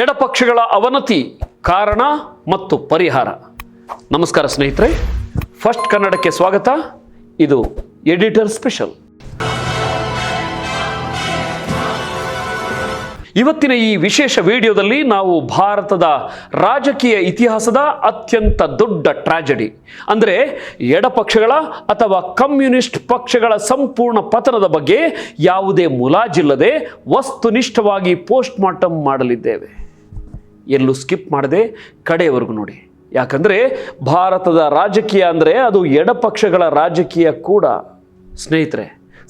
ಎಡಪಕ್ಷಗಳ ಅವನತಿ ಕಾರಣ ಮತ್ತು ಪರಿಹಾರ. ನಮಸ್ಕಾರ ಸ್ನೇಹಿತರೆ, ಫಸ್ಟ್ ಕನ್ನಡಕ್ಕೆ ಸ್ವಾಗತ. ಇದು ಎಡಿಟರ್ ಸ್ಪೆಷಲ್. ಇವತ್ತಿನ ಈ ವಿಶೇಷ ವಿಡಿಯೋದಲ್ಲಿ ನಾವು ಭಾರತದ ರಾಜಕೀಯ ಇತಿಹಾಸದ ಅತ್ಯಂತ ದೊಡ್ಡ ಟ್ರಾಜಡಿ ಅಂದರೆ ಎಡಪಕ್ಷಗಳ ಅಥವಾ ಕಮ್ಯುನಿಸ್ಟ್ ಪಕ್ಷಗಳ ಸಂಪೂರ್ಣ ಪತನದ ಬಗ್ಗೆ ಯಾವುದೇ ಮುಲಾಜಿಲ್ಲದೆ ವಸ್ತುನಿಷ್ಠವಾಗಿ ಪೋಸ್ಟ್ ಮಾರ್ಟಮ್ ಮಾಡಲಿದ್ದೇವೆ. ಎಲ್ಲೂ ಸ್ಕಿಪ್ ಮಾಡದೆ ಕಡೆಯವರೆಗೂ ನೋಡಿ. ಯಾಕಂದರೆ ಭಾರತದ ರಾಜಕೀಯ ಅಂದರೆ ಅದು ಎಡಪಕ್ಷಗಳ ರಾಜಕೀಯ ಕೂಡ. ಸ್ನೇಹಿತರೆ,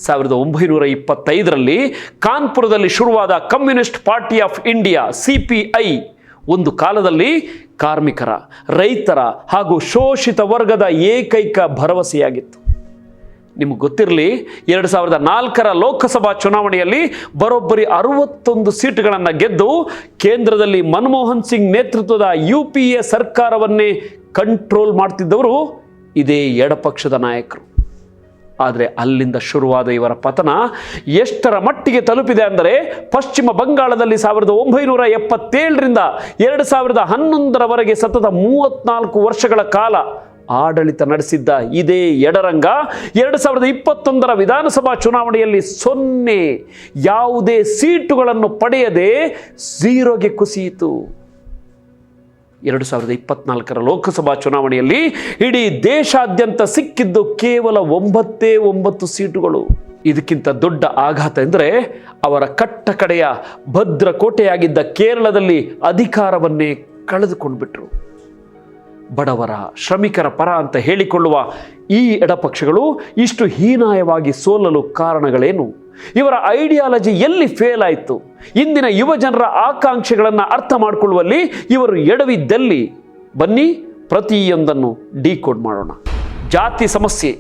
1925ರಲ್ಲಿ ಕಾನ್ಪುರದಲ್ಲಿ ಶುರುವಾದ communist party of India CPI ಒಂದು ಕಾಲದಲ್ಲಿ ಕಾರ್ಮಿಕರ, ರೈತರ ಹಾಗೂ ಶೋಷಿತ ವರ್ಗದ ಏಕೈಕ ಭರವಸೆಯಾಗಿತ್ತು. ನಿಮಗೆ ಗೊತ್ತಿರಲಿ, 2004ರ ಲೋಕಸಭಾ ಚುನಾವಣೆಯಲ್ಲಿ ಬರೋಬ್ಬರಿ 61 ಸೀಟುಗಳನ್ನು ಗೆದ್ದು ಕೇಂದ್ರದಲ್ಲಿ ಮನಮೋಹನ್ ಸಿಂಗ್ ನೇತೃತ್ವದ UPA ಸರ್ಕಾರವನ್ನೇ ಕಂಟ್ರೋಲ್ ಮಾಡ್ತಿದ್ದವರು ಇದೇ ಎಡಪಕ್ಷದ ನಾಯಕರು. ಆದರೆ ಅಲ್ಲಿಂದ ಶುರುವಾದ ಇವರ ಪತನ ಎಷ್ಟರ ಮಟ್ಟಿಗೆ ತಲುಪಿದೆ ಅಂದರೆ, ಪಶ್ಚಿಮ ಬಂಗಾಳದಲ್ಲಿ 1977ರಿಂದ 2011ರವರೆಗೆ ಸತತ 34 ವರ್ಷಗಳ ಕಾಲ ಆಡಳಿತ ನಡೆಸಿದ್ದ ಇದೇ ಎಡರಂಗ 2021ರ ವಿಧಾನಸಭಾ ಚುನಾವಣೆಯಲ್ಲಿ 0 ಯಾವುದೇ ಸೀಟುಗಳನ್ನು ಪಡೆಯದೆ ಝೀರೋಗೆ ಕುಸಿಯಿತು. 2024ರ ಲೋಕಸಭಾ ಚುನಾವಣೆಯಲ್ಲಿ ಇಡೀ ದೇಶಾದ್ಯಂತ ಸಿಕ್ಕಿದ್ದು ಕೇವಲ 9 ಸೀಟುಗಳು. ಇದಕ್ಕಿಂತ ದೊಡ್ಡ ಆಘಾತ ಎಂದರೆ, ಅವರ ಕಟ್ಟಕಡೆಯ ಭದ್ರಕೋಟೆಯಾಗಿದ್ದ ಕೇರಳದಲ್ಲಿ ಅಧಿಕಾರವನ್ನೇ ಕಳೆದುಕೊಂಡ್ಬಿಟ್ರು. ಬಡವರ, ಶ್ರಮಿಕರ ಪರ ಅಂತ ಹೇಳಿಕೊಳ್ಳುವ ಈ ಎಡಪಕ್ಷಗಳು ಇಷ್ಟು ಹೀನಾಯವಾಗಿ ಸೋಲಲು ಕಾರಣಗಳೇನು? ಇವರ ಐಡಿಯಾಲಜಿ ಎಲ್ಲಿ ಫೇಲ್ ಆಯಿತು? ಇಂದಿನ ಯುವ ಜನರ ಆಕಾಂಕ್ಷೆಗಳನ್ನು ಅರ್ಥ ಮಾಡಿಕೊಳ್ಳುವಲ್ಲಿ ಇವರು ಎಡವಿದ್ದಲ್ಲಿ ಬನ್ನಿ ಪ್ರತಿಯೊಂದನ್ನು ಡಿಕೋಡ್ ಮಾಡೋಣ. ಜಾತಿ ಸಮಸ್ಯೆ,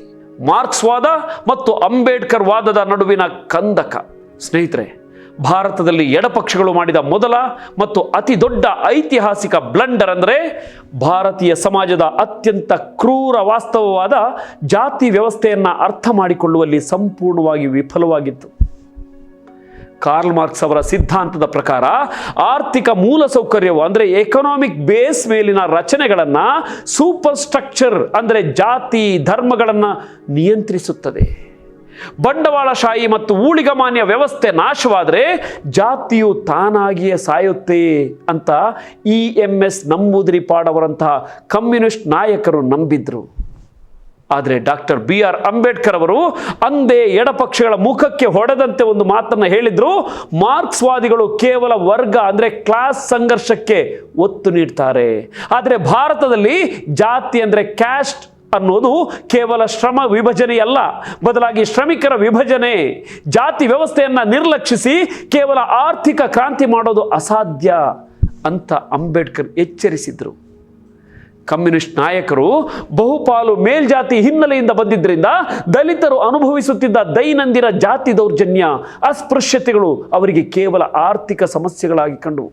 ಮಾರ್ಕ್ಸ್ವಾದ ಮತ್ತು ಅಂಬೇಡ್ಕರ್ ವಾದದ ನಡುವಿನ ಕಂದಕ. ಸ್ನೇಹಿತರೆ, ಭಾರತದಲ್ಲಿ ಎಡಪಕ್ಷಗಳು ಮಾಡಿದ ಮೊದಲ ಮತ್ತು ಅತಿ ದೊಡ್ಡ ಐತಿಹಾಸಿಕ ಬ್ಲಂಡರ್ ಅಂದರೆ ಭಾರತೀಯ ಸಮಾಜದ ಅತ್ಯಂತ ಕ್ರೂರ ವಾಸ್ತವವಾದ ಜಾತಿ ವ್ಯವಸ್ಥೆಯನ್ನು ಅರ್ಥ ಮಾಡಿಕೊಳ್ಳುವಲ್ಲಿ ಸಂಪೂರ್ಣವಾಗಿ ವಿಫಲವಾಗಿತ್ತು. ಕಾರ್ಲ್ ಮಾರ್ಕ್ಸ್ ಅವರ ಸಿದ್ಧಾಂತದ ಪ್ರಕಾರ ಆರ್ಥಿಕ ಮೂಲಸೌಕರ್ಯವು ಅಂದರೆ ಎಕನಾಮಿಕ್ ಬೇಸ್ ಮೇಲಿನ ರಚನೆಗಳನ್ನು ಸೂಪರ್ ಸ್ಟ್ರಕ್ಚರ್ ಅಂದರೆ ಜಾತಿ ಧರ್ಮಗಳನ್ನು ನಿಯಂತ್ರಿಸುತ್ತದೆ. ಬಂಡವಾಳಶಾಹಿ ಮತ್ತು ಊಳಿಗಮಾನ್ಯ ವ್ಯವಸ್ಥೆ ನಾಶವಾದರೆ ಜಾತಿಯು ತಾನಾಗಿಯೇ ಸಾಯುತ್ತೆ ಅಂತ EMS ನಂಬೂದಿರಿಪಾಡ್ ಅವರಂತಹ ಕಮ್ಯುನಿಸ್ಟ್ ನಾಯಕರು ನಂಬಿದ್ರು. ಆದರೆ ಡಾಕ್ಟರ್ BR ಅಂಬೇಡ್ಕರ್ ಅವರು ಅಂದೇ ಎಡಪಕ್ಷಗಳ ಮುಖಕ್ಕೆ ಹೊಡೆದಂತೆ ಒಂದು ಮಾತನ್ನು ಹೇಳಿದ್ರು. ಮಾರ್ಕ್ಸ್ವಾದಿಗಳು ಕೇವಲ ವರ್ಗ ಅಂದರೆ ಕ್ಲಾಸ್ ಸಂಘರ್ಷಕ್ಕೆ ಒತ್ತು ನೀಡ್ತಾರೆ, ಆದರೆ ಭಾರತದಲ್ಲಿ ಜಾತಿ ಅಂದರೆ ಕ್ಯಾಸ್ಟ್ ಅನ್ನೋದು ಕೇವಲ ಶ್ರಮ ವಿಭಜನೆಯಲ್ಲ, ಬದಲಾಗಿ ಶ್ರಮಿಕರ ವಿಭಜನೆ. ಜಾತಿ ವ್ಯವಸ್ಥೆಯನ್ನು ನಿರ್ಲಕ್ಷಿಸಿ ಕೇವಲ ಆರ್ಥಿಕ ಕ್ರಾಂತಿ ಮಾಡೋದು ಅಸಾಧ್ಯ ಅಂತ ಅಂಬೇಡ್ಕರ್ ಎಚ್ಚರಿಸಿದ್ರು. ಕಮ್ಯುನಿಸ್ಟ್ ನಾಯಕರು ಬಹುಪಾಲು ಮೇಲ್ಜಾತಿ ಹಿನ್ನೆಲೆಯಿಂದ ಬಂದಿದ್ದರಿಂದ ದಲಿತರು ಅನುಭವಿಸುತ್ತಿದ್ದ ದೈನಂದಿನ ಜಾತಿ ದೌರ್ಜನ್ಯ, ಅಸ್ಪೃಶ್ಯತೆಗಳು ಅವರಿಗೆ ಕೇವಲ ಆರ್ಥಿಕ ಸಮಸ್ಯೆಗಳಾಗಿ ಕಂಡವು.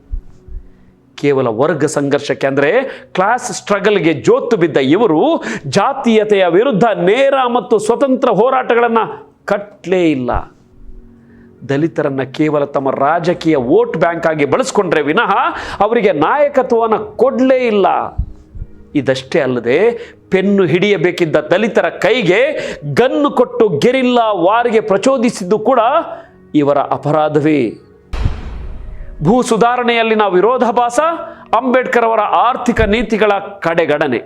ಕೇವಲ ವರ್ಗ ಸಂಘರ್ಷಕ್ಕೆ ಅಂದರೆ ಕ್ಲಾಸ್ ಸ್ಟ್ರಗಲ್ಗೆ ಜೋತು ಬಿದ್ದ ಇವರು ಜಾತೀಯತೆಯ ವಿರುದ್ಧ ನೇರ ಮತ್ತು ಸ್ವತಂತ್ರ ಹೋರಾಟಗಳನ್ನು ಕಟ್ಟಲೇ ಇಲ್ಲ. ದಲಿತರನ್ನು ಕೇವಲ ತಮ್ಮ ರಾಜಕೀಯ ವೋಟ್ ಬ್ಯಾಂಕ್ ಆಗಿ ಬಳಸ್ಕೊಂಡ್ರೆ ವಿನಃ ಅವರಿಗೆ ನಾಯಕತ್ವವನ್ನು ಕೊಡಲೇ ಇಲ್ಲ. ಇದಷ್ಟೇ ಅಲ್ಲದೆ ಪೆನ್ನು ಹಿಡಿಯಬೇಕಿದ್ದ ದಲಿತರ ಕೈಗೆ ಗನ್ನು ಕೊಟ್ಟು ಗೆರಿಲ್ಲಾ ವಾರಿಗೆ ಪ್ರಚೋದಿಸಿದ್ದು ಕೂಡ ಇವರ ಅಪರಾಧವೇ. ಭೂ ಸುಧಾರಣೆಯಲ್ಲಿನ ವಿರೋಧಾಭಾಸ, ಅಂಬೇಡ್ಕರ್ ಅವರ ಆರ್ಥಿಕ ನೀತಿಗಳ ಕಡೆಗಣನೆ.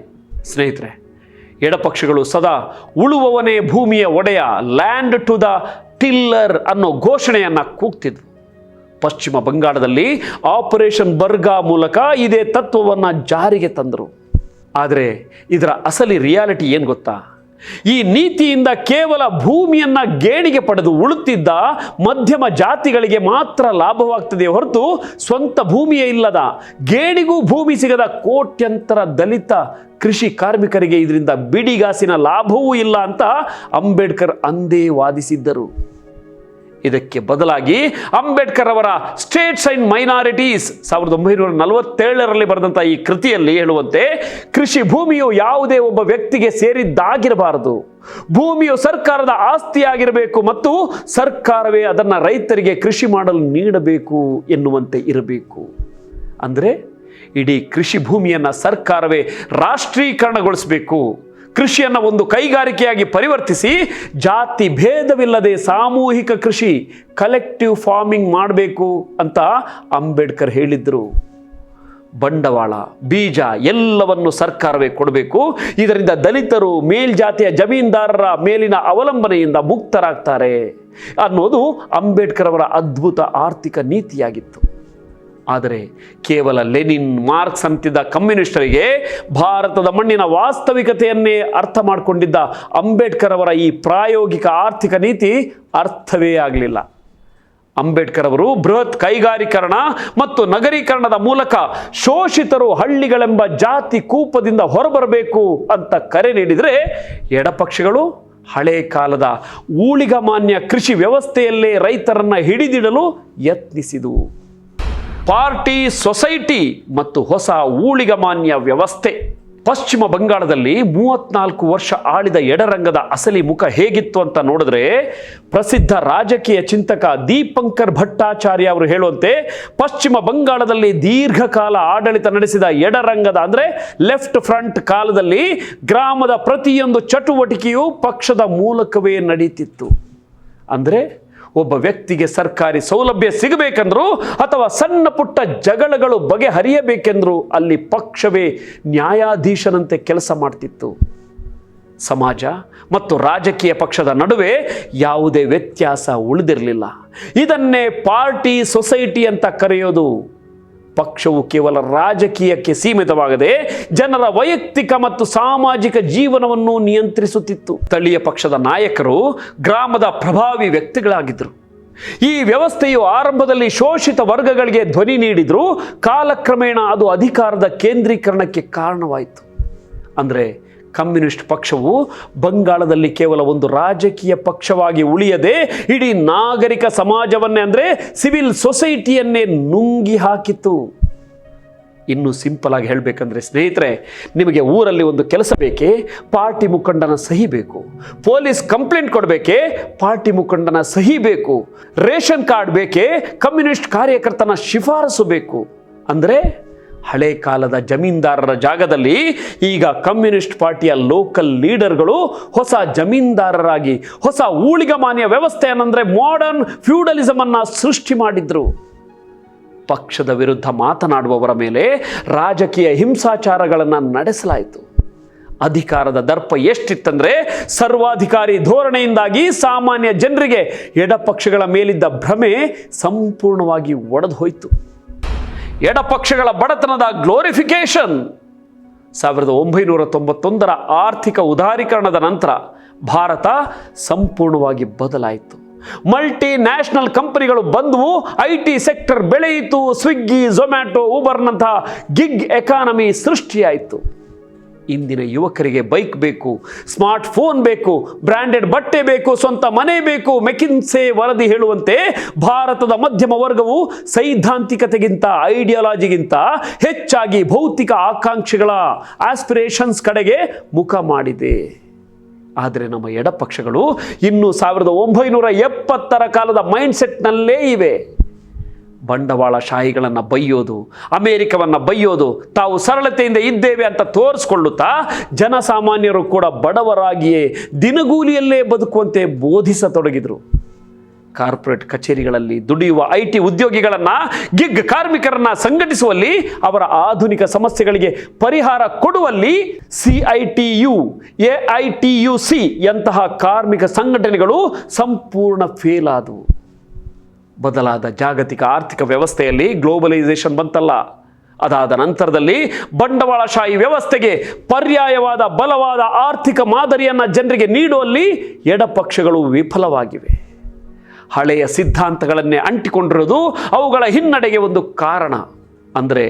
ಸ್ನೇಹಿತರೆ, ಎಡಪಕ್ಷಗಳು ಸದಾ ಉಳುವವನೇ ಭೂಮಿಯ ಒಡೆಯ, ಲ್ಯಾಂಡ್ ಟು ದ ಟಿಲ್ಲರ್ ಅನ್ನೋ ಘೋಷಣೆಯನ್ನು ಕೂಗ್ತಿದ್ರು. ಪಶ್ಚಿಮ ಬಂಗಾಳದಲ್ಲಿ ಆಪರೇಷನ್ ಬರ್ಗಾ ಮೂಲಕ ಇದೇ ತತ್ವವನ್ನು ಜಾರಿಗೆ ತಂದರು. ಆದರೆ ಇದರ ಅಸಲಿ ರಿಯಾಲಿಟಿ ಏನು ಗೊತ್ತಾ? ಈ ನೀತಿಯಿಂದ ಕೇವಲ ಭೂಮಿಯನ್ನು ಗೇಣಿಗೆ ಪಡೆದು ಉಳುತ್ತಿದ್ದ ಮಧ್ಯಮ ಜಾತಿಗಳಿಗೆ ಮಾತ್ರ ಲಾಭವಾಗ್ತದೆ ಹೊರತು ಸ್ವಂತ ಭೂಮಿಯೇ ಇಲ್ಲದ, ಗೇಣಿಗೂ ಭೂಮಿ ಸಿಗದ ಕೋಟ್ಯಂತರ ದಲಿತ ಕೃಷಿ ಕಾರ್ಮಿಕರಿಗೆ ಇದರಿಂದ ಬಿಡಿಗಾಸಿನ ಲಾಭವೂ ಇಲ್ಲ ಅಂತ ಅಂಬೇಡ್ಕರ್ ಅಂದೇ ವಾದಿಸಿದ್ದರು. ಇದಕ್ಕೆ ಬದಲಾಗಿ ಅಂಬೇಡ್ಕರ್ ಅವರ ಸ್ಟೇಟ್ಸ್ ಅಂಡ್ ಮೈನಾರಿಟೀಸ್ 1947ರಲ್ಲಿ ಬರೆದಂಥ ಈ ಕೃತಿಯಲ್ಲಿ ಹೇಳುವಂತೆ, ಕೃಷಿ ಭೂಮಿಯು ಯಾವುದೇ ಒಬ್ಬ ವ್ಯಕ್ತಿಗೆ ಸೇರಿದ್ದಾಗಿರಬಾರದು, ಭೂಮಿಯು ಸರ್ಕಾರದ ಆಸ್ತಿಯಾಗಿರಬೇಕು ಮತ್ತು ಸರ್ಕಾರವೇ ಅದನ್ನು ರೈತರಿಗೆ ಕೃಷಿ ಮಾಡಲು ನೀಡಬೇಕು ಎನ್ನುವಂತೆ ಇರಬೇಕು. ಅಂದರೆ ಇಡೀ ಕೃಷಿ ಭೂಮಿಯನ್ನು ಸರ್ಕಾರವೇ ರಾಷ್ಟ್ರೀಕರಣಗೊಳಿಸಬೇಕು, ಕೃಷಿಯನ್ನು ಒಂದು ಕೈಗಾರಿಕೆಯಾಗಿ ಪರಿವರ್ತಿಸಿ ಜಾತಿ ಭೇದವಿಲ್ಲದೆ ಸಾಮೂಹಿಕ ಕೃಷಿ ಕಲೆಕ್ಟಿವ್ ಫಾರ್ಮಿಂಗ್ ಮಾಡಬೇಕು ಅಂತ ಅಂಬೇಡ್ಕರ್ ಹೇಳಿದ್ರು. ಬಂಡವಾಳ, ಬೀಜ ಎಲ್ಲವನ್ನು ಸರ್ಕಾರವೇ ಕೊಡಬೇಕು. ಇದರಿಂದ ದಲಿತರು, ಮೇಲ್ಜಾತಿಯ ಜಮೀನ್ದಾರರ ಮೇಲಿನ ಅವಲಂಬನೆಯಿಂದ ಮುಕ್ತರಾಗ್ತಾರೆ ಅನ್ನೋದು ಅಂಬೇಡ್ಕರ್ ಅವರ ಅದ್ಭುತ ಆರ್ಥಿಕ ನೀತಿಯಾಗಿತ್ತು. ಆದರೆ ಕೇವಲ ಲೆನಿನ್, ಮಾರ್ಕ್ಸ್ ಅಂತಿದ್ದ ಕಮ್ಯುನಿಸ್ಟರಿಗೆ ಭಾರತದ ಮಣ್ಣಿನ ವಾಸ್ತವಿಕತೆಯನ್ನೇ ಅರ್ಥ ಮಾಡಿಕೊಂಡಿದ್ದ ಅಂಬೇಡ್ಕರ್ ಅವರ ಈ ಪ್ರಾಯೋಗಿಕ ಆರ್ಥಿಕ ನೀತಿ ಅರ್ಥವೇ ಆಗಲಿಲ್ಲ. ಅಂಬೇಡ್ಕರ್ ಅವರು ಬೃಹತ್ ಕೈಗಾರೀಕರಣ ಮತ್ತು ನಗರೀಕರಣದ ಮೂಲಕ ಶೋಷಿತರು ಹಳ್ಳಿಗಳೆಂಬ ಜಾತಿ ಕೂಪದಿಂದ ಹೊರಬರಬೇಕು ಅಂತ ಕರೆ ನೀಡಿದರೆ, ಎಡಪಕ್ಷಗಳು ಹಳೆ ಕಾಲದ ಊಳಿಗಮಾನ್ಯ ಕೃಷಿ ವ್ಯವಸ್ಥೆಯಲ್ಲೇ ರೈತರನ್ನ ಹಿಡಿದಿಡಲು ಯತ್ನಿಸಿದವು. ಪಾರ್ಟಿ, ಸೊಸೈಟಿ ಮತ್ತು ಹೊಸ ಊಳಿಗಮಾನ್ಯ ವ್ಯವಸ್ಥೆ. ಪಶ್ಚಿಮ ಬಂಗಾಳದಲ್ಲಿ 34 ವರ್ಷ ಆಳಿದ ಎಡರಂಗದ ಅಸಲಿ ಮುಖ ಹೇಗಿತ್ತು ಅಂತ ನೋಡಿದ್ರೆ, ಪ್ರಸಿದ್ಧ ರಾಜಕೀಯ ಚಿಂತಕ ದೀಪಂಕರ್ ಭಟ್ಟಾಚಾರ್ಯ ಅವರು ಹೇಳುವಂತೆ, ಪಶ್ಚಿಮ ಬಂಗಾಳದಲ್ಲಿ ದೀರ್ಘಕಾಲ ಆಡಳಿತ ನಡೆಸಿದ ಎಡರಂಗದ ಅಂದರೆ ಲೆಫ್ಟ್ ಫ್ರಂಟ್ ಕಾಲದಲ್ಲಿ ಗ್ರಾಮದ ಪ್ರತಿಯೊಂದು ಚಟುವಟಿಕೆಯೂ ಪಕ್ಷದ ಮೂಲಕವೇ ನಡೀತಿತ್ತು. ಅಂದರೆ ಒಬ್ಬ ವ್ಯಕ್ತಿಗೆ ಸರ್ಕಾರಿ ಸೌಲಭ್ಯ ಸಿಗಬೇಕೆಂದ್ರು ಅಥವಾ ಸಣ್ಣ ಪುಟ್ಟ ಜಗಳಗಳು ಬಗೆಹರಿಯಬೇಕೆಂದ್ರು ಅಲ್ಲಿ ಪಕ್ಷವೇ ನ್ಯಾಯಾಧೀಶನಂತೆ ಕೆಲಸ ಮಾಡ್ತಿತ್ತು. ಸಮಾಜ ಮತ್ತು ರಾಜಕೀಯ ಪಕ್ಷದ ನಡುವೆ ಯಾವುದೇ ವ್ಯತ್ಯಾಸ ಉಳಿದಿರಲಿಲ್ಲ. ಇದನ್ನೇ ಪಾರ್ಟಿ, ಸೊಸೈಟಿ ಅಂತ ಕರೆಯೋದು. ಪಕ್ಷವು ಕೇವಲ ರಾಜಕೀಯಕ್ಕೆ ಸೀಮಿತವಾಗದೆ ಜನರ ವೈಯಕ್ತಿಕ ಮತ್ತು ಸಾಮಾಜಿಕ ಜೀವನವನ್ನು ನಿಯಂತ್ರಿಸುತ್ತಿತ್ತು. ಸ್ಥಳೀಯ ಪಕ್ಷದ ನಾಯಕರು ಗ್ರಾಮದ ಪ್ರಭಾವಿ ವ್ಯಕ್ತಿಗಳಾಗಿದ್ದರು. ಈ ವ್ಯವಸ್ಥೆಯು ಆರಂಭದಲ್ಲಿ ಶೋಷಿತ ವರ್ಗಗಳಿಗೆ ಧ್ವನಿ ನೀಡಿದ್ರು, ಕಾಲಕ್ರಮೇಣ ಅದು ಅಧಿಕಾರದ ಕೇಂದ್ರೀಕರಣಕ್ಕೆ ಕಾರಣವಾಯಿತು. ಅಂದರೆ ಕಮ್ಯುನಿಸ್ಟ್ ಪಕ್ಷವು ಬಂಗಾಳದಲ್ಲಿ ಕೇವಲ ಒಂದು ರಾಜಕೀಯ ಪಕ್ಷವಾಗಿ ಉಳಿಯದೆ ಇಡೀ ನಾಗರಿಕ ಸಮಾಜವನ್ನೇ ಅಂದರೆ ಸಿವಿಲ್ ಸೊಸೈಟಿಯನ್ನೇ ನುಂಗಿ ಹಾಕಿತ್ತು. ಇನ್ನು ಸಿಂಪಲ್ ಆಗಿ ಹೇಳಬೇಕಂದ್ರೆ ಸ್ನೇಹಿತರೆ, ನಿಮಗೆ ಊರಲ್ಲಿ ಒಂದು ಕೆಲಸ ಬೇಕೇ, ಪಾರ್ಟಿ ಮುಖಂಡನ ಸಹಿ ಬೇಕು. ಪೊಲೀಸ್ ಕಂಪ್ಲೇಂಟ್ ಕೊಡಬೇಕೇ, ಪಾರ್ಟಿ ಮುಖಂಡನ ಸಹಿ ಬೇಕು. ರೇಷನ್ ಕಾರ್ಡ್ ಬೇಕೇ, ಕಮ್ಯುನಿಸ್ಟ್ ಕಾರ್ಯಕರ್ತನ ಶಿಫಾರಸು ಬೇಕು. ಅಂದರೆ ಹಳೆ ಕಾಲದ ಜಮೀನ್ದಾರರ ಜಾಗದಲ್ಲಿ ಈಗ ಕಮ್ಯುನಿಸ್ಟ್ ಪಾರ್ಟಿಯ ಲೋಕಲ್ ಲೀಡರ್ಗಳು ಹೊಸ ಜಮೀನ್ದಾರರಾಗಿ ಹೊಸ ಊಳಿಗಮಾನ್ಯ ವ್ಯವಸ್ಥೆಯನ್ನಂದ್ರೆ ಮಾಡರ್ನ್ ಫ್ಯೂಡಲಿಸಮ್ ಅನ್ನ ಸೃಷ್ಟಿ ಮಾಡಿದ್ರು. ಪಕ್ಷದ ವಿರುದ್ಧ ಮಾತನಾಡುವವರ ಮೇಲೆ ರಾಜಕೀಯ ಹಿಂಸಾಚಾರಗಳನ್ನು ನಡೆಸಲಾಯಿತು. ಅಧಿಕಾರದ ದರ್ಪ ಎಷ್ಟಿತ್ತಂದ್ರೆ, ಸರ್ವಾಧಿಕಾರಿ ಧೋರಣೆಯಿಂದಾಗಿ ಸಾಮಾನ್ಯ ಜನರಿಗೆ ಎಡಪಕ್ಷಗಳ ಮೇಲಿದ್ದ ಭ್ರಮೆ ಸಂಪೂರ್ಣವಾಗಿ ಒಡೆದು ಹೋಯಿತು. ಎಡಪಕ್ಷಗಳ ಬಡತನದ ಗ್ಲೋರಿಫಿಕೇಶನ್. 1991ರ ಆರ್ಥಿಕ ಉದಾರೀಕರಣದ ನಂತರ ಭಾರತ ಸಂಪೂರ್ಣವಾಗಿ ಬದಲಾಯಿತು. ಮಲ್ಟಿ ನ್ಯಾಷನಲ್ ಕಂಪನಿಗಳು ಬಂದವು, IT ಸೆಕ್ಟರ್ ಬೆಳೆಯಿತು, ಸ್ವಿಗ್ಗಿ, ಝೊಮ್ಯಾಟೊ, ಊಬರ್ನಂತಹ ಗಿಗ್ ಎಕಾನಮಿ ಸೃಷ್ಟಿಯಾಯಿತು. ಇಂದಿನ ಯುವಕರಿಗೆ ಬೈಕ್ ಬೇಕು, ಸ್ಮಾರ್ಟ್ ಫೋನ್ ಬೇಕು, ಬ್ರ್ಯಾಂಡೆಡ್ ಬಟ್ಟೆ ಬೇಕು, ಸ್ವಂತ ಮನೆ ಬೇಕು. ಮೆಕಿನ್ಸೆ ವರದಿ ಹೇಳುವಂತೆ ಭಾರತದ ಮಧ್ಯಮ ವರ್ಗವು ಸೈದ್ಧಾಂತಿಕತೆಗಿಂತ, ಐಡಿಯಾಲಜಿಗಿಂತ ಹೆಚ್ಚಾಗಿ ಭೌತಿಕ ಆಕಾಂಕ್ಷೆಗಳ ಆಸ್ಪಿರೇಷನ್ಸ್ ಕಡೆಗೆ ಮುಖ ಮಾಡಿದೆ. ಆದರೆ ನಮ್ಮ ಎಡಪಕ್ಷಗಳು ಇನ್ನು 1970ರ ಕಾಲದ ಮೈಂಡ್ಸೆಟ್ನಲ್ಲೇ ಇವೆ. ಬಂಡವಾಳಶಾಹಿಗಳನ್ನು ಬೈಯೋದು, ಅಮೆರಿಕವನ್ನು ಬೈಯೋದು, ತಾವು ಸರಳತೆಯಿಂದ ಇದ್ದೇವೆ ಅಂತ ತೋರಿಸ್ಕೊಳ್ಳುತ್ತಾ ಜನಸಾಮಾನ್ಯರು ಕೂಡ ಬಡವರಾಗಿಯೇ ದಿನಗೂಲಿಯಲ್ಲೇ ಬದುಕುವಂತೆ ಬೋಧಿಸತೊಡಗಿದರು. ಕಾರ್ಪೊರೇಟ್ ಕಚೇರಿಗಳಲ್ಲಿ ದುಡಿಯುವ IT ಉದ್ಯೋಗಿಗಳನ್ನು, ಗಿಗ್ ಕಾರ್ಮಿಕರನ್ನ ಸಂಘಟಿಸುವಲ್ಲಿ, ಅವರ ಆಧುನಿಕ ಸಮಸ್ಯೆಗಳಿಗೆ ಪರಿಹಾರ ಕೊಡುವಲ್ಲಿ CITU, AITUC ಯಂತಹ ಕಾರ್ಮಿಕ ಸಂಘಟನೆಗಳು ಸಂಪೂರ್ಣ ಫೇಲ್ ಆದವು. ಬದಲಾದ ಜಾಗತಿಕ ಆರ್ಥಿಕ ವ್ಯವಸ್ಥೆಯಲ್ಲಿ ಗ್ಲೋಬಲೈಸೇಷನ್ ಬಂತಲ್ಲ, ಅದಾದ ನಂತರದಲ್ಲಿ ಬಂಡವಾಳಶಾಹಿ ವ್ಯವಸ್ಥೆಗೆ ಪರ್ಯಾಯವಾದ ಬಲವಾದ ಆರ್ಥಿಕ ಮಾದರಿಯನ್ನು ಜನರಿಗೆ ನೀಡುವಲ್ಲಿ ಎಡಪಕ್ಷಗಳು ವಿಫಲವಾಗಿವೆ. ಹಳೆಯ ಸಿದ್ಧಾಂತಗಳನ್ನೇ ಅಂಟಿಕೊಂಡಿರೋದು ಅವುಗಳ ಹಿನ್ನಡೆಗೆ ಒಂದು ಕಾರಣ. ಅಂದರೆ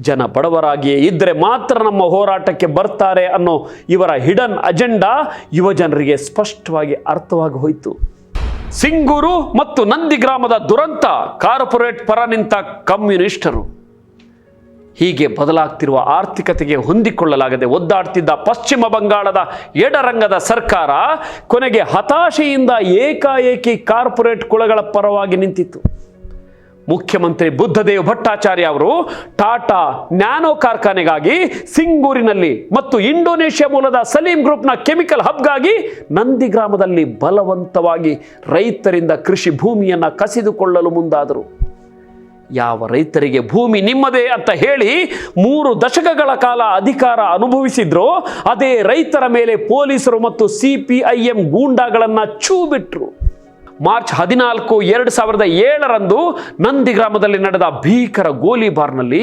ಜನ ಬಡವರಾಗಿಯೇ ಇದ್ದರೆ ಮಾತ್ರ ನಮ್ಮ ಹೋರಾಟಕ್ಕೆ ಬರ್ತಾರೆ ಅನ್ನೋ ಇವರ ಹಿಡನ್ ಅಜೆಂಡಾ ಯುವಜನರಿಗೆ ಸ್ಪಷ್ಟವಾಗಿ ಅರ್ಥವಾಗಿ ಹೋಯಿತು. ಸಿಂಗೂರು ಮತ್ತು ನಂದಿಗ್ರಾಮದ ದುರಂತ, ಕಾರ್ಪೊರೇಟ್ ಪರ ನಿಂತ ಕಮ್ಯುನಿಸ್ಟರು. ಹೀಗೆ ಬದಲಾಗ್ತಿರುವ ಆರ್ಥಿಕತೆಗೆ ಹೊಂದಿಕೊಳ್ಳಲಾಗದೆ ಒದ್ದಾಡ್ತಿದ್ದ ಪಶ್ಚಿಮ ಬಂಗಾಳದ ಎಡರಂಗದ ಸರ್ಕಾರ ಕೊನೆಗೆ ಹತಾಶೆಯಿಂದ ಏಕಾಏಕಿ ಕಾರ್ಪೊರೇಟ್ ಕುಳಗಳ ಪರವಾಗಿ ನಿಂತಿತ್ತು. ಮುಖ್ಯಮಂತ್ರಿ ಬುದ್ಧದೇವ್ ಭಟ್ಟಾಚಾರ್ಯ ಅವರು ಟಾಟಾ ನ್ಯಾನೋ ಕಾರ್ಖಾನೆಗಾಗಿ ಸಿಂಗೂರಿನಲ್ಲಿ ಮತ್ತು ಇಂಡೋನೇಷ್ಯಾ ಮೂಲದ ಸಲೀಂ ಗ್ರೂಪ್ನ ಕೆಮಿಕಲ್ ಹಬ್ಗಾಗಿ ನಂದಿಗ್ರಾಮದಲ್ಲಿ ಬಲವಂತವಾಗಿ ರೈತರಿಂದ ಕೃಷಿ ಭೂಮಿಯನ್ನು ಕಸಿದುಕೊಳ್ಳಲು ಮುಂದಾದರು. ಯಾವ ರೈತರಿಗೆ ಭೂಮಿ ನಿಮ್ಮದೇ ಅಂತ ಹೇಳಿ 3 ದಶಕಗಳ ಕಾಲ ಅಧಿಕಾರ ಅನುಭವಿಸಿದ್ರೋ ಅದೇ ರೈತರ ಮೇಲೆ ಪೊಲೀಸರು ಮತ್ತು CPIM ಗೂಂಡಾಗಳನ್ನು ಛೂ ಬಿಟ್ರು. ಮಾರ್ಚ್ 14, 2007ರಂದು ನಂದಿಗ್ರಾಮದಲ್ಲಿ ನಡೆದ ಭೀಕರ ಗೋಲಿಬಾರ್ನಲ್ಲಿ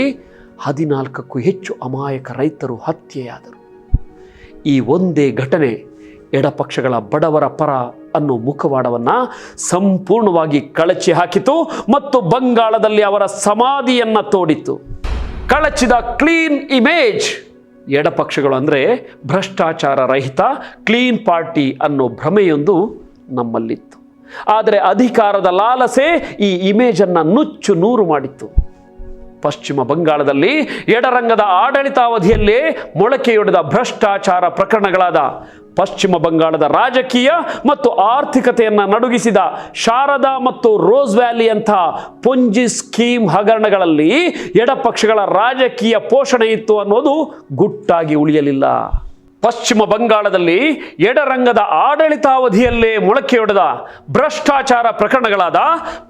14ಕ್ಕೂ ಹೆಚ್ಚು ಅಮಾಯಕ ರೈತರು ಹತ್ಯೆಯಾದರು. ಈ ಒಂದೇ ಘಟನೆ ಎಡಪಕ್ಷಗಳ ಬಡವರ ಪರ ಅನ್ನೋ ಮುಖವಾಡವನ್ನು ಸಂಪೂರ್ಣವಾಗಿ ಕಳಚಿ ಹಾಕಿತು ಮತ್ತು ಬಂಗಾಳದಲ್ಲಿ ಅವರ ಸಮಾಧಿಯನ್ನು ತೋಡಿತು. ಕಳಚಿದ ಕ್ಲೀನ್ ಇಮೇಜ್. ಎಡಪಕ್ಷಗಳು ಅಂದರೆ ಭ್ರಷ್ಟಾಚಾರ ರಹಿತ ಕ್ಲೀನ್ ಪಾರ್ಟಿ ಅನ್ನೋ ಭ್ರಮೆಯೊಂದು ನಮ್ಮಲ್ಲಿತ್ತು. ಆದರೆ ಅಧಿಕಾರದ ಲಾಲಸೆ ಈ ಇಮೇಜನ್ನು ನುಚ್ಚು ನೂರು ಮಾಡಿತ್ತು. ಪಶ್ಚಿಮ ಬಂಗಾಳದಲ್ಲಿ ಎಡರಂಗದ ಆಡಳಿತಾವಧಿಯಲ್ಲೇ ಮೊಳಕೆಯೊಡೆದ ಭ್ರಷ್ಟಾಚಾರ ಪ್ರಕರಣಗಳಾದ ಪಶ್ಚಿಮ ಬಂಗಾಳದ ರಾಜಕೀಯ ಮತ್ತು ಆರ್ಥಿಕತೆಯನ್ನು ನಡುಗಿಸಿದ ಶಾರದಾ ಮತ್ತು ರೋಸ್ ವ್ಯಾಲಿ ಅಂಥ ಪೊಂಜಿ ಸ್ಕೀಮ್ ಹಗರಣಗಳಲ್ಲಿ ಎಡಪಕ್ಷಗಳ ರಾಜಕೀಯ ಪೋಷಣೆ ಇತ್ತು ಅನ್ನೋದು ಗುಟ್ಟಾಗಿ ಉಳಿಯಲಿಲ್ಲ. ಪಶ್ಚಿಮ ಬಂಗಾಳದಲ್ಲಿ ಎಡರಂಗದ ಆಡಳಿತಾವಧಿಯಲ್ಲೇ ಮೊಳಕೆಯೊಡೆದ ಭ್ರಷ್ಟಾಚಾರ ಪ್ರಕರಣಗಳಾದ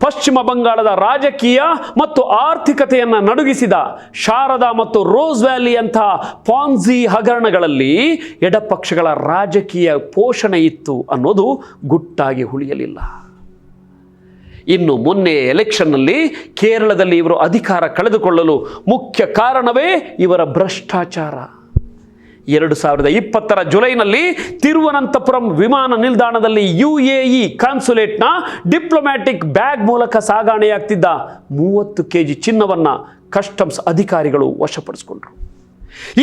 ಪಶ್ಚಿಮ ಬಂಗಾಳದ ರಾಜಕೀಯ ಮತ್ತು ಆರ್ಥಿಕತೆಯನ್ನು ನಡುಗಿಸಿದ ಶಾರದಾ ಮತ್ತು ರೋಸ್ ವ್ಯಾಲಿ ಅಂಥ ಪಾನ್ಜಿ ಹಗರಣಗಳಲ್ಲಿ ಎಡಪಕ್ಷಗಳ ರಾಜಕೀಯ ಪೋಷಣೆ ಇತ್ತು ಅನ್ನೋದು ಗುಟ್ಟಾಗಿ ಉಳಿಯಲಿಲ್ಲ. ಇನ್ನು ಮೊನ್ನೆ ಎಲೆಕ್ಷನ್ನಲ್ಲಿ ಕೇರಳದಲ್ಲಿ ಇವರು ಅಧಿಕಾರ ಕಳೆದುಕೊಳ್ಳಲು ಮುಖ್ಯ ಕಾರಣವೇ ಇವರ ಭ್ರಷ್ಟಾಚಾರ. 2020 ಜುಲೈನಲ್ಲಿ ತಿರುವನಂತಪುರಂ ವಿಮಾನ ನಿಲ್ದಾಣದಲ್ಲಿ UAE ಕಾನ್ಸುಲೇಟ್ನ ಡಿಪ್ಲೊಮ್ಯಾಟಿಕ್ ಬ್ಯಾಗ್ ಮೂಲಕ ಸಾಗಣೆಯಾಗ್ತಿದ್ದ 30 kg ಚಿನ್ನವನ್ನು ಕಸ್ಟಮ್ಸ್ ಅಧಿಕಾರಿಗಳು ವಶಪಡಿಸಿಕೊಂಡರು.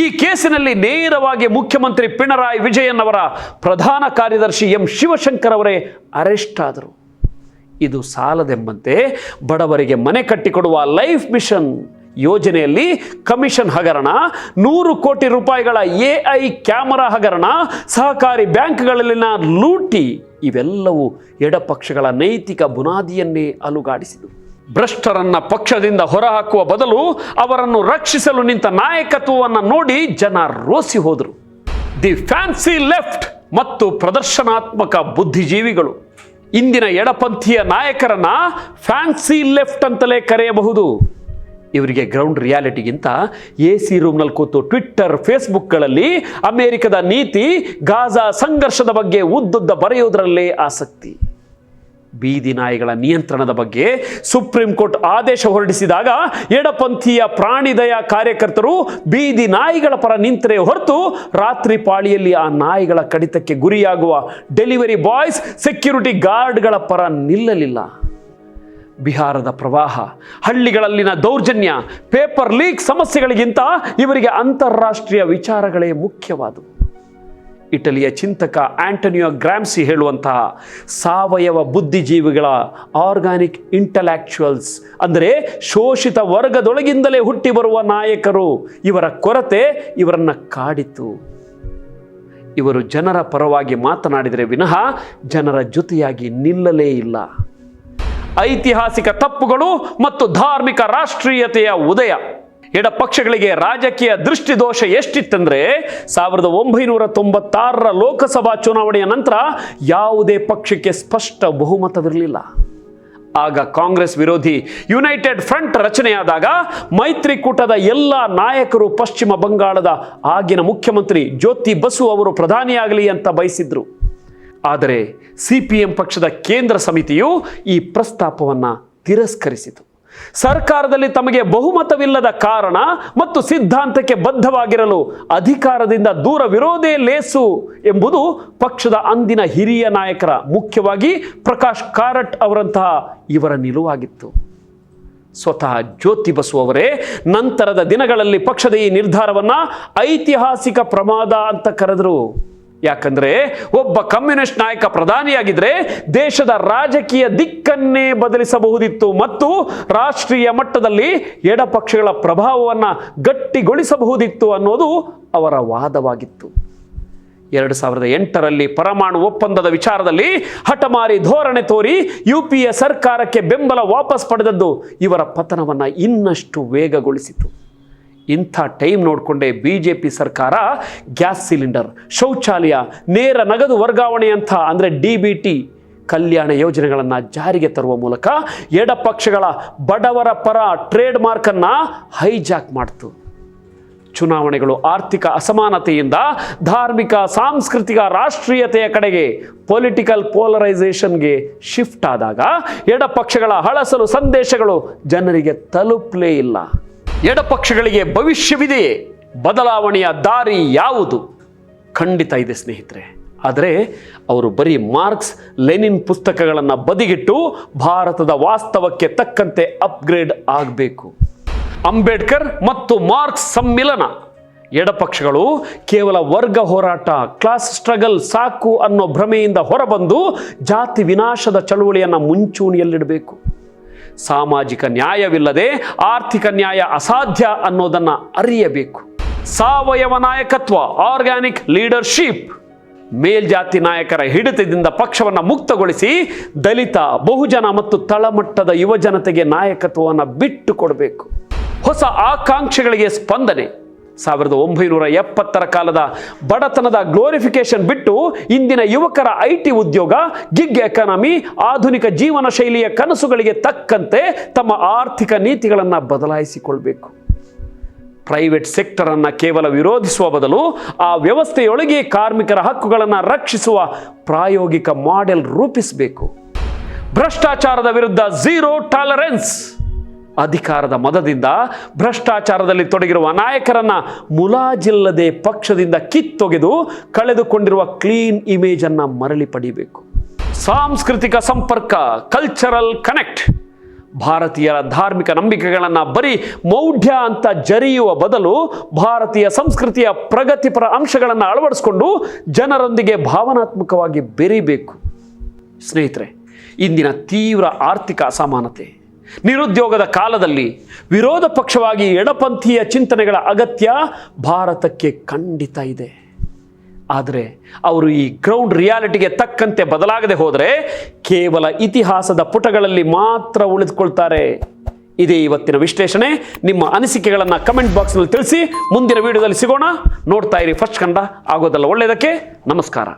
ಈ ಕೇಸಿನಲ್ಲಿ ನೇರವಾಗಿ ಮುಖ್ಯಮಂತ್ರಿ ಪಿಣರಾಯಿ ವಿಜಯನ್ ಅವರ ಪ್ರಧಾನ ಕಾರ್ಯದರ್ಶಿ ಎಂ ಶಿವಶಂಕರ್ ಅವರೇ ಅರೆಸ್ಟ್ ಆದರು. ಇದು ಸಾಲದೆಂಬಂತೆ ಬಡವರಿಗೆ ಮನೆ ಕಟ್ಟಿಕೊಡುವ ಲೈಫ್ ಮಿಷನ್ ಯೋಜನೆಯಲ್ಲಿ ಕಮಿಷನ್ ಹಗರಣ, 100 ಕೋಟಿ ರೂಪಾಯಿಗಳ AI ಕ್ಯಾಮರಾ ಹಗರಣ, ಸಹಕಾರಿ ಬ್ಯಾಂಕ್ಗಳಲ್ಲಿನ ಲೂಟಿ ಇವೆಲ್ಲವೂ ಎಡಪಕ್ಷಗಳ ನೈತಿಕ ಬುನಾದಿಯನ್ನೇ ಅಲುಗಾಡಿಸಿದವು. ಭ್ರಷ್ಟರನ್ನ ಪಕ್ಷದಿಂದ ಹೊರಹಾಕುವ ಬದಲು ಅವರನ್ನು ರಕ್ಷಿಸಲು ನಿಂತ ನಾಯಕತ್ವವನ್ನು ನೋಡಿ ಜನ ರೋಸಿ ಹೋದರು. ದಿ ಫ್ಯಾನ್ಸಿ ಲೆಫ್ಟ್ ಮತ್ತು ಪ್ರದರ್ಶನಾತ್ಮಕ ಬುದ್ಧಿಜೀವಿಗಳು ಇಂದಿನ ಎಡಪಂಥೀಯ ನಾಯಕರನ್ನ ಫ್ಯಾನ್ಸಿ ಲೆಫ್ಟ್ ಅಂತಲೇ ಕರೆಯಬಹುದು. ಇವರಿಗೆ ಗ್ರೌಂಡ್ ರಿಯಾಲಿಟಿಗಿಂತ AC ರೂಮ್ನಲ್ಲಿ ಕೂತು ಟ್ವಿಟ್ಟರ್, ಫೇಸ್ಬುಕ್ಗಳಲ್ಲಿ ಅಮೆರಿಕದ ನೀತಿ, ಗಾಜಾ ಸಂಘರ್ಷದ ಬಗ್ಗೆ ಉದ್ದುದ್ದ ಬರೆಯುವುದರಲ್ಲೇ ಆಸಕ್ತಿ. ಬೀದಿ ನಾಯಿಗಳ ನಿಯಂತ್ರಣದ ಬಗ್ಗೆ ಸುಪ್ರೀಂ ಕೋರ್ಟ್ ಆದೇಶ ಹೊರಡಿಸಿದಾಗ ಎಡಪಂಥೀಯ ಪ್ರಾಣಿದಯ ಕಾರ್ಯಕರ್ತರು ಬೀದಿ ನಾಯಿಗಳ ಪರ ನಿಂತರೆ ಹೊರತು ರಾತ್ರಿ ಪಾಳಿಯಲ್ಲಿ ಆ ನಾಯಿಗಳ ಕಡಿತಕ್ಕೆ ಗುರಿಯಾಗುವ ಡೆಲಿವರಿ ಬಾಯ್ಸ್, ಸೆಕ್ಯೂರಿಟಿ ಗಾರ್ಡ್ಗಳ ಪರ ನಿಲ್ಲಲಿಲ್ಲ. ಬಿಹಾರದ ಪ್ರವಾಹ, ಹಳ್ಳಿಗಳಲ್ಲಿನ ದೌರ್ಜನ್ಯ, ಪೇಪರ್ ಲೀಕ್ ಸಮಸ್ಯೆಗಳಿಗಿಂತ ಇವರಿಗೆ ಅಂತಾರಾಷ್ಟ್ರೀಯ ವಿಚಾರಗಳೇ ಮುಖ್ಯವಾದವು. ಇಟಲಿಯ ಚಿಂತಕ ಆಂಟೋನಿಯೋ ಗ್ರಾಮ್ಸಿ ಹೇಳುವಂತಹ ಸಾವಯವ ಬುದ್ಧಿಜೀವಿಗಳ ಆರ್ಗಾನಿಕ್ ಇಂಟಲೆಕ್ಚುಯಲ್ಸ್ ಅಂದರೆ ಶೋಷಿತ ವರ್ಗದೊಳಗಿಂದಲೇ ಹುಟ್ಟಿ ಬರುವ ನಾಯಕರು, ಇವರ ಕೊರತೆ ಇವರನ್ನ ಕಾಡಿತು. ಇವರು ಜನರ ಪರವಾಗಿ ಮಾತನಾಡಿದರೆ ವಿನಃ ಜನರ ಜೊತೆಯಾಗಿ ನಿಲ್ಲಲೇ ಇಲ್ಲ. ಐತಿಹಾಸಿಕ ತಪ್ಪುಗಳು ಮತ್ತು ಧಾರ್ಮಿಕ ರಾಷ್ಟ್ರೀಯತೆಯ ಉದಯ. ಎಡಪಕ್ಷಗಳಿಗೆ ರಾಜಕೀಯ ದೃಷ್ಟಿದೋಷ ಎಷ್ಟಿತ್ತಂದ್ರೆ 1996ರ ಲೋಕಸಭಾ ಚುನಾವಣೆಯ ನಂತರ ಯಾವುದೇ ಪಕ್ಷಕ್ಕೆ ಸ್ಪಷ್ಟ ಬಹುಮತವಿರಲಿಲ್ಲ. ಆಗ ಕಾಂಗ್ರೆಸ್ ವಿರೋಧಿ ಯುನೈಟೆಡ್ ಫ್ರಂಟ್ ರಚನೆಯಾದಾಗ ಮೈತ್ರಿಕೂಟದ ಎಲ್ಲ ನಾಯಕರು ಪಶ್ಚಿಮ ಬಂಗಾಳದ ಆಗಿನ ಮುಖ್ಯಮಂತ್ರಿ ಜ್ಯೋತಿ ಬಸು ಅವರು ಪ್ರಧಾನಿಯಾಗಲಿ ಅಂತ ಬಯಸಿದ್ರು. ಆದರೆ CPM ಪಕ್ಷದ ಕೇಂದ್ರ ಸಮಿತಿಯು ಈ ಪ್ರಸ್ತಾಪವನ್ನು ತಿರಸ್ಕರಿಸಿತು. ಸರ್ಕಾರದಲ್ಲಿ ತಮಗೆ ಬಹುಮತವಿಲ್ಲದ ಕಾರಣ ಮತ್ತು ಸಿದ್ಧಾಂತಕ್ಕೆ ಬದ್ಧವಾಗಿರಲು ಅಧಿಕಾರದಿಂದ ದೂರವಿರೋದೇ ಲೇಸು ಎಂಬುದು ಪಕ್ಷದ ಅಂದಿನ ಹಿರಿಯ ನಾಯಕರ, ಮುಖ್ಯವಾಗಿ ಪ್ರಕಾಶ್ ಕಾರಟ್ ಅವರಂತಹ ಇವರ ನಿಲುವಾಗಿತ್ತು. ಸ್ವತಃ ಜ್ಯೋತಿ ಬಸು ಅವರೇ ನಂತರದ ದಿನಗಳಲ್ಲಿ ಪಕ್ಷದ ಈ ನಿರ್ಧಾರವನ್ನು ಐತಿಹಾಸಿಕ ಪ್ರಮಾದ ಅಂತ ಕರೆದರು. ಯಾಕಂದ್ರೆ ಒಬ್ಬ ಕಮ್ಯುನಿಸ್ಟ್ ನಾಯಕ ಪ್ರಧಾನಿಯಾಗಿದ್ರೆ ದೇಶದ ರಾಜಕೀಯ ದಿಕ್ಕನ್ನೇ ಬದಲಿಸಬಹುದಿತ್ತು ಮತ್ತು ರಾಷ್ಟ್ರೀಯ ಮಟ್ಟದಲ್ಲಿ ಎಡಪಕ್ಷಗಳ ಪ್ರಭಾವವನ್ನು ಗಟ್ಟಿಗೊಳಿಸಬಹುದಿತ್ತು ಅನ್ನೋದು ಅವರ ವಾದವಾಗಿತ್ತು. 2008ರಲ್ಲಿ ಪರಮಾಣು ಒಪ್ಪಂದದ ವಿಚಾರದಲ್ಲಿ ಹಠಮಾರಿ ಧೋರಣೆ ತೋರಿ UPA ಸರ್ಕಾರಕ್ಕೆ ಬೆಂಬಲ ವಾಪಸ್ ಪಡೆದದ್ದು ಇವರ ಪತನವನ್ನು ಇನ್ನಷ್ಟು ವೇಗಗೊಳಿಸಿತು. ಇಂಥ ಟೈಮ್ ನೋಡಿಕೊಂಡೇ BJP ಸರ್ಕಾರ ಗ್ಯಾಸ್ ಸಿಲಿಂಡರ್, ಶೌಚಾಲಯ, ನೇರ ನಗದು ವರ್ಗಾವಣೆಯಂಥ ಅಂದರೆ DBT ಕಲ್ಯಾಣ ಯೋಜನೆಗಳನ್ನು ಜಾರಿಗೆ ತರುವ ಮೂಲಕ ಎಡಪಕ್ಷಗಳ ಬಡವರ ಪರ ಟ್ರೇಡ್ ಮಾರ್ಕನ್ನು ಹೈಜಾಕ್ ಮಾಡಿತು. ಚುನಾವಣೆಗಳು ಆರ್ಥಿಕ ಅಸಮಾನತೆಯಿಂದ ಧಾರ್ಮಿಕ, ಸಾಂಸ್ಕೃತಿಕ, ರಾಷ್ಟ್ರೀಯತೆಯ ಕಡೆಗೆ ಪೊಲಿಟಿಕಲ್ ಪೋಲರೈಸೇಷನ್ಗೆ ಶಿಫ್ಟ್ ಆದಾಗ ಎಡಪಕ್ಷಗಳ ಹಳಸಲು ಸಂದೇಶಗಳು ಜನರಿಗೆ ತಲುಪಲೇ ಇಲ್ಲ. ಎಡಪಕ್ಷಗಳಿಗೆ ಭವಿಷ್ಯವಿದೆಯೇ? ಬದಲಾವಣೆಯ ದಾರಿ ಯಾವುದು? ಖಂಡಿತ ಇದೆ ಸ್ನೇಹಿತರೆ. ಆದರೆ ಅವರು ಬರೀ ಮಾರ್ಕ್ಸ್, ಲೆನಿನ್ ಪುಸ್ತಕಗಳನ್ನು ಬದಿಗಿಟ್ಟು ಭಾರತದ ವಾಸ್ತವಕ್ಕೆ ತಕ್ಕಂತೆ ಅಪ್ಗ್ರೇಡ್ ಆಗಬೇಕು. ಅಂಬೇಡ್ಕರ್ ಮತ್ತು ಮಾರ್ಕ್ಸ್ ಸಮ್ಮಿಲನ. ಎಡಪಕ್ಷಗಳು ಕೇವಲ ವರ್ಗ ಹೋರಾಟ, ಕ್ಲಾಸ್ ಸ್ಟ್ರಗಲ್ ಸಾಕು ಅನ್ನೋ ಭ್ರಮೆಯಿಂದ ಹೊರಬಂದು ಜಾತಿ ವಿನಾಶದ ಚಳುವಳಿಯನ್ನು ಮುಂಚೂಣಿಯಲ್ಲಿಡಬೇಕು. ಸಾಮಾಜಿಕ ನ್ಯಾಯವಿಲ್ಲದೆ ಆರ್ಥಿಕ ನ್ಯಾಯ ಅಸಾಧ್ಯ ಅನ್ನೋದನ್ನು ಅರಿಯಬೇಕು. ಸಾವಯವ ನಾಯಕತ್ವ, ಆರ್ಗ್ಯಾನಿಕ್ ಲೀಡರ್ಶಿಪ್. ಮೇಲ್ಜಾತಿ ನಾಯಕರ ಹಿಡಿತದಿಂದ ಪಕ್ಷವನ್ನು ಮುಕ್ತಗೊಳಿಸಿ ದಲಿತ, ಬಹುಜನ ಮತ್ತು ತಳಮಟ್ಟದ ಯುವಜನತೆಗೆ ನಾಯಕತ್ವವನ್ನು ಬಿಟ್ಟು ಕೊಡಬೇಕು. ಹೊಸ ಆಕಾಂಕ್ಷೆಗಳಿಗೆ ಸ್ಪಂದನೆ. 1970ರ ಕಾಲದ ಬಡತನದ ಗ್ಲೋರಿಫಿಕೇಶನ್ ಬಿಟ್ಟು ಇಂದಿನ ಯುವಕರ IT ಉದ್ಯೋಗ, ಗಿಗ್ ಎಕಾನಮಿ, ಆಧುನಿಕ ಜೀವನ ಶೈಲಿಯ ಕನಸುಗಳಿಗೆ ತಕ್ಕಂತೆ ತಮ್ಮ ಆರ್ಥಿಕ ನೀತಿಗಳನ್ನು ಬದಲಾಯಿಸಿಕೊಳ್ಬೇಕು. ಪ್ರೈವೇಟ್ ಸೆಕ್ಟರನ್ನು ಕೇವಲ ವಿರೋಧಿಸುವ ಬದಲು ಆ ವ್ಯವಸ್ಥೆಯೊಳಗೆ ಕಾರ್ಮಿಕರ ಹಕ್ಕುಗಳನ್ನು ರಕ್ಷಿಸುವ ಪ್ರಾಯೋಗಿಕ ಮಾಡೆಲ್ ರೂಪಿಸಬೇಕು. ಭ್ರಷ್ಟಾಚಾರದ ವಿರುದ್ಧ ಝೀರೋ ಟಾಲರೆನ್ಸ್. ಅಧಿಕಾರದ ಮದದಿಂದ ಭ್ರಷ್ಟಾಚಾರದಲ್ಲಿ ತೊಡಗಿರುವ ನಾಯಕರನ್ನ ಮುಲಾಜಿಲ್ಲದೆ ಪಕ್ಷದಿಂದ ಕಿತ್ತೊಗೆದು ಕಳೆದುಕೊಂಡಿರುವ ಕ್ಲೀನ್ ಇಮೇಜ್ ಅನ್ನ ಮರಳಿ ಪಡಿಬೇಕು. ಸಾಂಸ್ಕೃತಿಕ ಸಂಪರ್ಕ, ಕಲ್ಚರಲ್ ಕನೆಕ್ಟ್. ಭಾರತೀಯರ ಧಾರ್ಮಿಕ ನಂಬಿಕೆಗಳನ್ನು ಬರೀ ಮೌಢ್ಯ ಅಂತ ಜರಿಯುವ ಬದಲು ಭಾರತೀಯ ಸಂಸ್ಕೃತಿಯ ಪ್ರಗತಿಪರ ಅಂಶಗಳನ್ನು ಅಳವಡಿಸಿಕೊಂಡು ಜನರೊಂದಿಗೆ ಭಾವನಾತ್ಮಕವಾಗಿ ಬೆರೀಬೇಕು. ಸ್ನೇಹಿತರೆ, ಇಂದಿನ ತೀವ್ರ ಆರ್ಥಿಕ ಅಸಮಾನತೆ, ನಿರುದ್ಯೋಗದ ಕಾಲದಲ್ಲಿ ವಿರೋಧ ಪಕ್ಷವಾಗಿ ಎಡಪಂಥೀಯ ಚಿಂತನೆಗಳ ಅಗತ್ಯ ಭಾರತಕ್ಕೆ ಖಂಡಿತ ಇದೆ. ಆದರೆ ಅವರು ಈ ಗ್ರೌಂಡ್ ರಿಯಾಲಿಟಿಗೆ ತಕ್ಕಂತೆ ಬದಲಾಗದೆ ಹೋದರೆ ಕೇವಲ ಇತಿಹಾಸದ ಪುಟಗಳಲ್ಲಿ ಮಾತ್ರ ಉಳಿದುಕೊಳ್ತಾರೆ. ಇದೇ ಇವತ್ತಿನ ವಿಶ್ಲೇಷಣೆ. ನಿಮ್ಮ ಅನಿಸಿಕೆಗಳನ್ನು ಕಮೆಂಟ್ ಬಾಕ್ಸ್ನಲ್ಲಿ ತಿಳಿಸಿ. ಮುಂದಿನ ವಿಡಿಯೋದಲ್ಲಿ ಸಿಗೋಣ. ನೋಡ್ತಾ ಇರಿ ಫಸ್ಟ್ ಕನ್ನಡ. ಆಗೋದಲ್ಲ ಒಳ್ಳೆಯದಕ್ಕೆ. ನಮಸ್ಕಾರ.